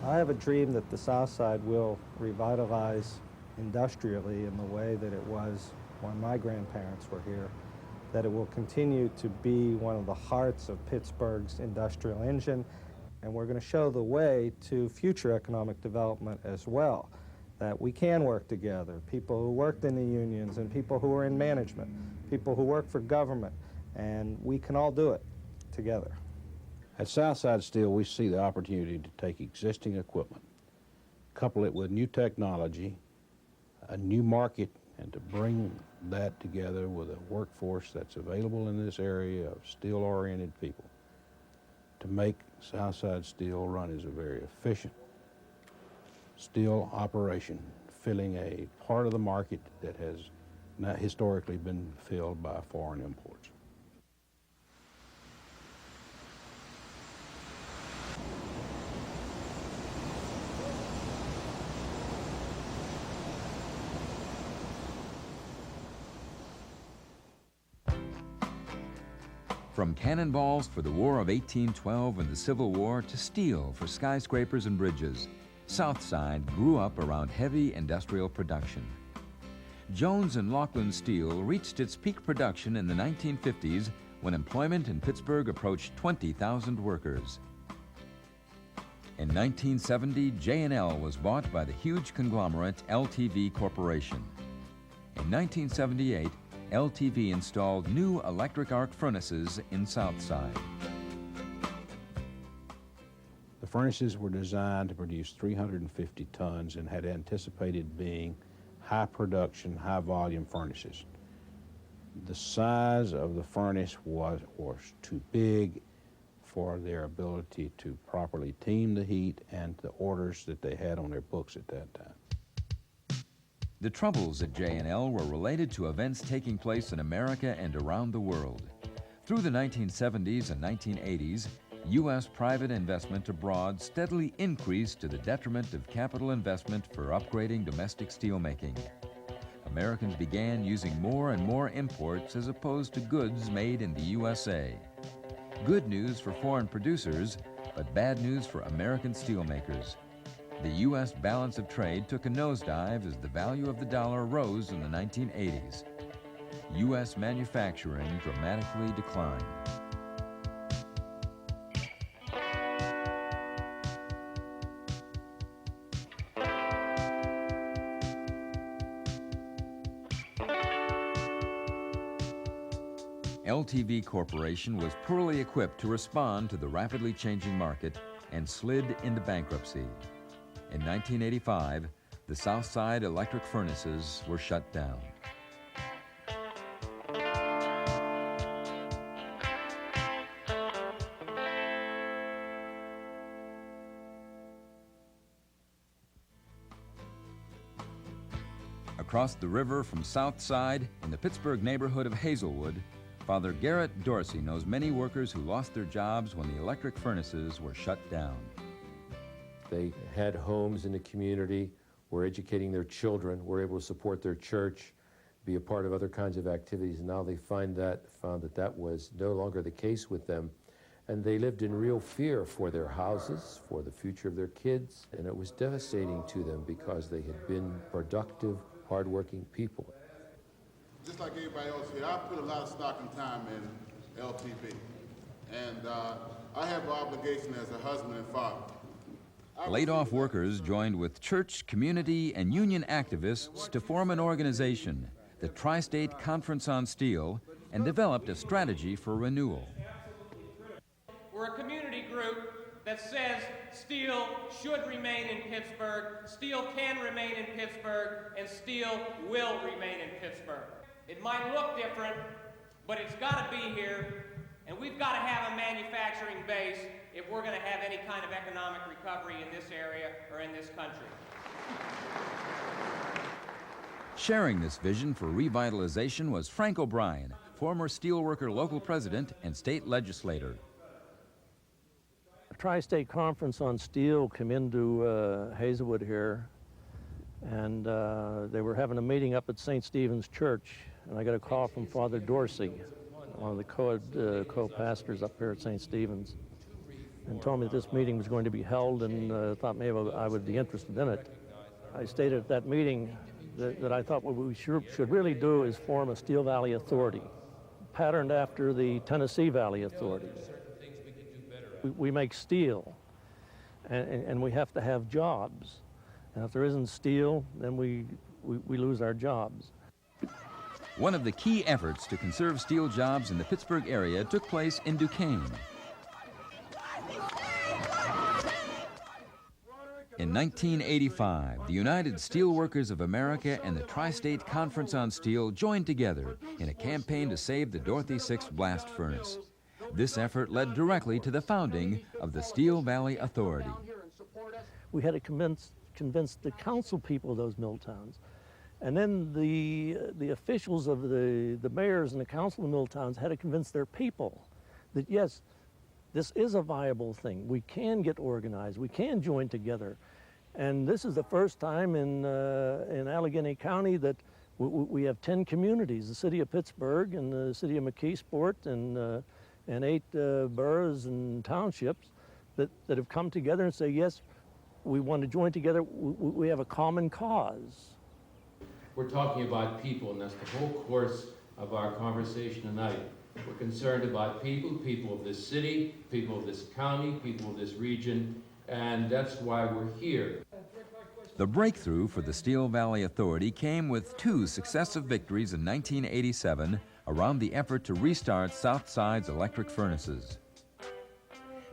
I have a dream that the South Side will revitalize industrially in the way that it was when my grandparents were here, that it will continue to be one of the hearts of Pittsburgh's industrial engine, and we're going to show the way to future economic development as well, that we can work together, people who worked in the unions and people who are in management, people who work for government, and we can all do it together. At Southside Steel, we see the opportunity to take existing equipment, couple it with new technology, a new market, and to bring that together with a workforce that's available in this area of steel-oriented people to make Southside Steel run as a very efficient steel operation, filling a part of the market that has not historically been filled by foreign imports. From cannonballs for the War of 1812 and the Civil War to steel for skyscrapers and bridges, Southside grew up around heavy industrial production. Jones and Laughlin Steel reached its peak production in the 1950s when employment in Pittsburgh approached 20,000 workers. In 1970, J&L was bought by the huge conglomerate LTV Corporation. In 1978, LTV installed new electric arc furnaces in Southside. The furnaces were designed to produce 350 tons and had anticipated being high production, high volume furnaces. The size of the furnace was too big for their ability to properly team the heat and the orders that they had on their books at that time. The troubles at J&L were related to events taking place in America and around the world. Through the 1970s and 1980s, U.S. private investment abroad steadily increased to the detriment of capital investment for upgrading domestic steelmaking. Americans began using more and more imports as opposed to goods made in the USA. Good news for foreign producers, but bad news for American steelmakers. The U.S. balance of trade took a nosedive as the value of the dollar rose in the 1980s. U.S. manufacturing dramatically declined. LTV Corporation was poorly equipped to respond to the rapidly changing market and slid into bankruptcy. In 1985, the Southside electric furnaces were shut down. Across the river from Southside, in the Pittsburgh neighborhood of Hazelwood, Father Garrett Dorsey knows many workers who lost their jobs when the electric furnaces were shut down. They had homes in the community, were educating their children, were able to support their church, be a part of other kinds of activities, and now they found that that was no longer the case with them. And they lived in real fear for their houses, for the future of their kids, and it was devastating to them because they had been productive, hardworking people. Just like everybody else here, I put a lot of stock and time in LTV, and I have an obligation as a husband and father. Laid-off workers joined with church, community, and union activists to form an organization, the Tri-State Conference on Steel, and developed a strategy for renewal. We're a community group that says steel should remain in Pittsburgh, steel can remain in Pittsburgh, and steel will remain in Pittsburgh. It might look different, but it's got to be here, and we've got to have a manufacturing base if we're going to have any kind of economic recovery in this area or in this country. Sharing this vision for revitalization was Frank O'Brien, former steelworker local president and state legislator. The Tri-State Conference on Steel came into Hazelwood here, and they were having a meeting up at St. Stephen's Church, and I got a call from Father Dorsey, one of the co-pastors up here at St. Stephen's. and told me that this meeting was going to be held, and thought maybe I would be interested in it. I stated at that meeting that I thought what we should really do is form a Steel Valley Authority, patterned after the Tennessee Valley Authority. We make steel, and we have to have jobs. And if there isn't steel, then we lose our jobs. One of the key efforts to conserve steel jobs in the Pittsburgh area took place in Duquesne. In 1985, the United Steelworkers of America and the Tri-State Conference on Steel joined together in a campaign to save the Dorothy 6 blast furnace. This effort led directly to the founding of the Steel Valley Authority. We had to convince the council people of those mill towns. And then the officials of the mayors and the council of mill towns had to convince their people that, yes, this is a viable thing. We can get organized. We can join together. And this is the first time in Allegheny County that we have 10 communities, the city of Pittsburgh and the city of McCollester and 8 boroughs and townships that have come together and say, yes, we want to join together. We have a common cause. We're talking about people, and that's the whole course of our conversation tonight. We're concerned about people of this city, people of this county, people of this region, and that's why we're here. The breakthrough for the Steel Valley Authority came with 2 successive victories in 1987 around the effort to restart Southside's electric furnaces.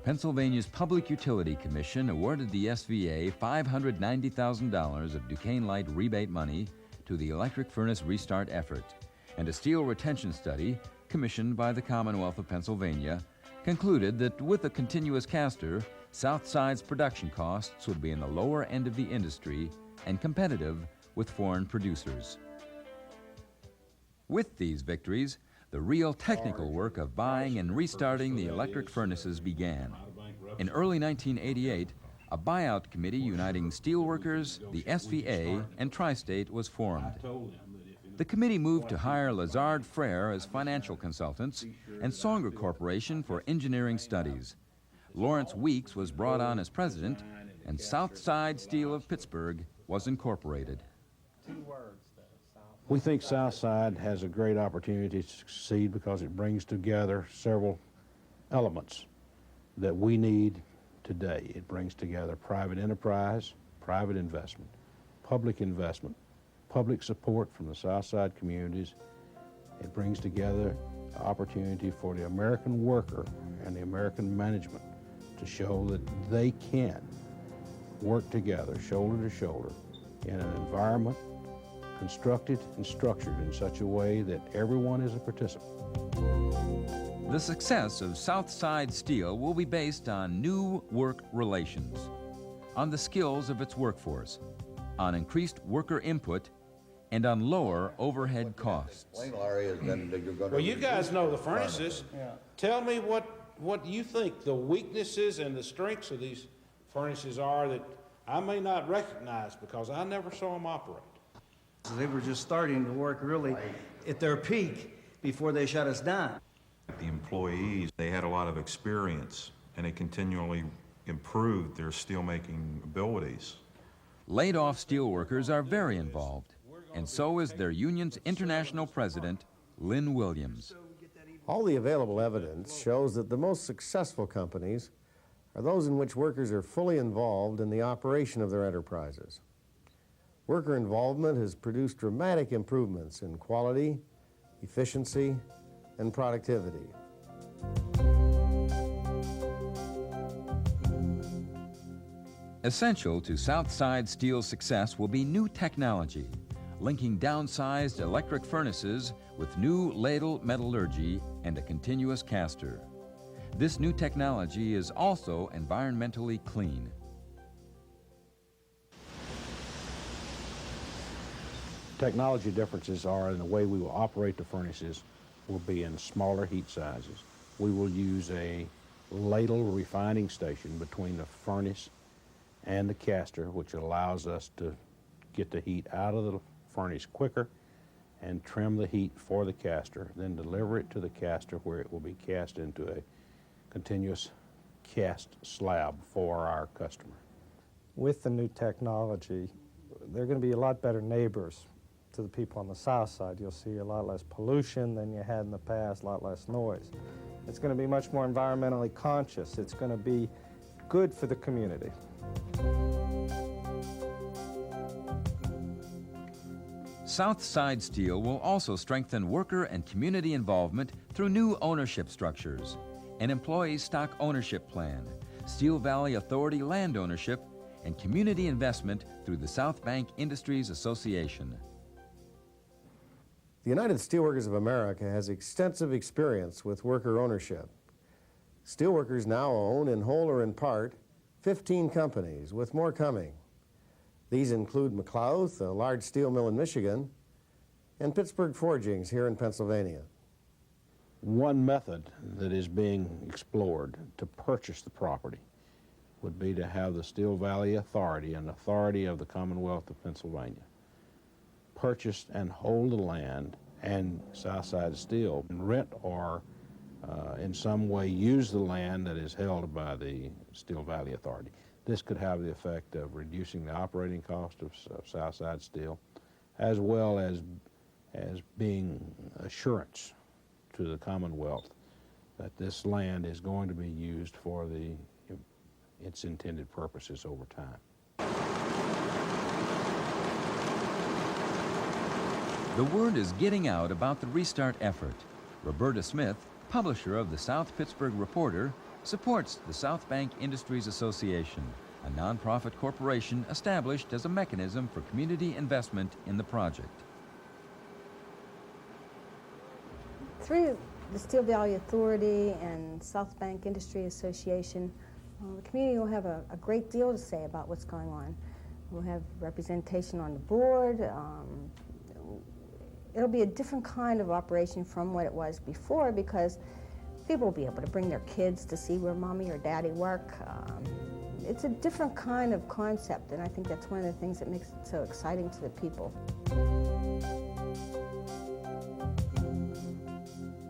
Pennsylvania's Public Utility Commission awarded the SVA $590,000 of Duquesne Light rebate money to the electric furnace restart effort, and a steel retention study commissioned by the Commonwealth of Pennsylvania concluded that with a continuous caster, Southside's production costs would be in the lower end of the industry and competitive with foreign producers. With these victories, the real technical work of buying and restarting the electric furnaces began. In early 1988, a buyout committee uniting steelworkers, the SVA, and Tri-State was formed. The committee moved to hire Lazard Frere as financial consultants and Songer Corporation for engineering studies. Lawrence Weeks was brought on as president, and Southside Steel of Pittsburgh was incorporated. We think Southside has a great opportunity to succeed because it brings together several elements that we need today. It brings together private enterprise, private investment, public support from the Southside communities. It brings together the opportunity for the American worker and the American management to show that they can work together, shoulder to shoulder, in an environment constructed and structured in such a way that everyone is a participant. The success of Southside Steel will be based on new work relations, on the skills of its workforce, on increased worker input, and on lower overhead costs. Well, you guys know the furnaces. Tell me what you think the weaknesses and the strengths of these furnaces are that I may not recognize because I never saw them operate. They were just starting to work really at their peak before they shut us down. The employees, they had a lot of experience and they continually improved their steelmaking abilities. Laid-off steelworkers are very involved, and so is their union's international president, Lynn Williams. All the available evidence shows that the most successful companies are those in which workers are fully involved in the operation of their enterprises. Worker involvement has produced dramatic improvements in quality, efficiency, and productivity. Essential to Southside Steel's success will be new technology, linking downsized electric furnaces with new ladle metallurgy and a continuous caster. This new technology is also environmentally clean. Technology differences are in the way we will operate the furnaces will be in smaller heat sizes. We will use a ladle refining station between the furnace and the caster, which allows us to get the heat out of the furnace quicker and trim the heat for the caster, then deliver it to the caster where it will be cast into a continuous cast slab for our customer. With the new technology, they're going to be a lot better neighbors to the people on the south side. You'll see a lot less pollution than you had in the past, a lot less noise. It's going to be much more environmentally conscious. It's going to be good for the community. South Side Steel will also strengthen worker and community involvement through new ownership structures, an employee stock ownership plan, Steel Valley Authority land ownership, and community investment through the South Bank Industries Association. The United Steelworkers of America has extensive experience with worker ownership. Steelworkers now own, in whole or in part, 15 companies, with more coming. These include Mccollester, a large steel mill in Michigan, and Pittsburgh Forgings here in Pennsylvania. One method that is being explored to purchase the property would be to have the Steel Valley Authority, an authority of the Commonwealth of Pennsylvania, purchase and hold the land, and Southside Steel rent or in some way use the land that is held by the Steel Valley Authority. This could have the effect of reducing the operating cost of Southside Steel, as well as being assurance to the Commonwealth that this land is going to be used for its intended purposes over time. The word is getting out about the restart effort. Roberta Smith, publisher of the South Pittsburgh Reporter, supports the South Bank Industries Association, a nonprofit corporation established as a mechanism for community investment in the project. Through the Steel Valley Authority and South Bank Industry Association, the community will have a great deal to say about what's going on. We'll have representation on the board. It'll be a different kind of operation from what it was before, because people will be able to bring their kids to see where mommy or daddy work. It's a different kind of concept, and I think that's one of the things that makes it so exciting to the people.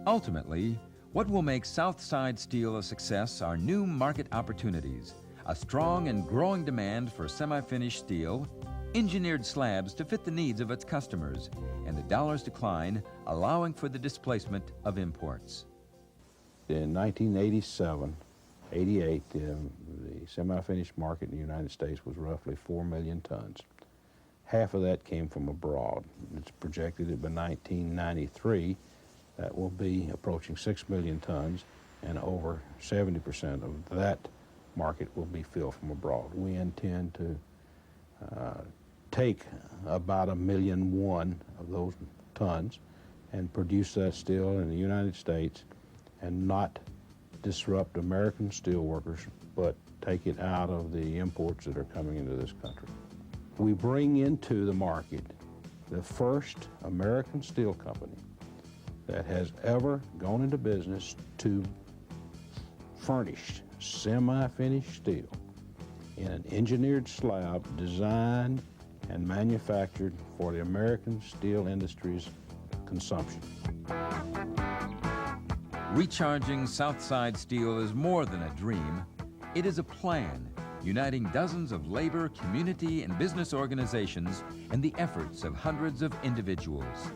Ultimately, what will make Southside Steel a success are new market opportunities, a strong and growing demand for semi-finished steel, engineered slabs to fit the needs of its customers, and the dollar's decline, allowing for the displacement of imports. In 1987, 88, the semi-finished market in the United States was roughly 4 million tons. Half of that came from abroad. It's projected that by 1993, that will be approaching 6 million tons, and over 70% of that market will be filled from abroad. We intend to take about 1.1 million of those tons and produce that steel in the United States and not disrupt American steel workers, but take it out of the imports that are coming into this country. We bring into the market the first American steel company that has ever gone into business to furnish semi-finished steel in an engineered slab designed and manufactured for the American steel industry's consumption. Recharging Southside Steel is more than a dream. It is a plan uniting dozens of labor, community, and business organizations and the efforts of hundreds of individuals.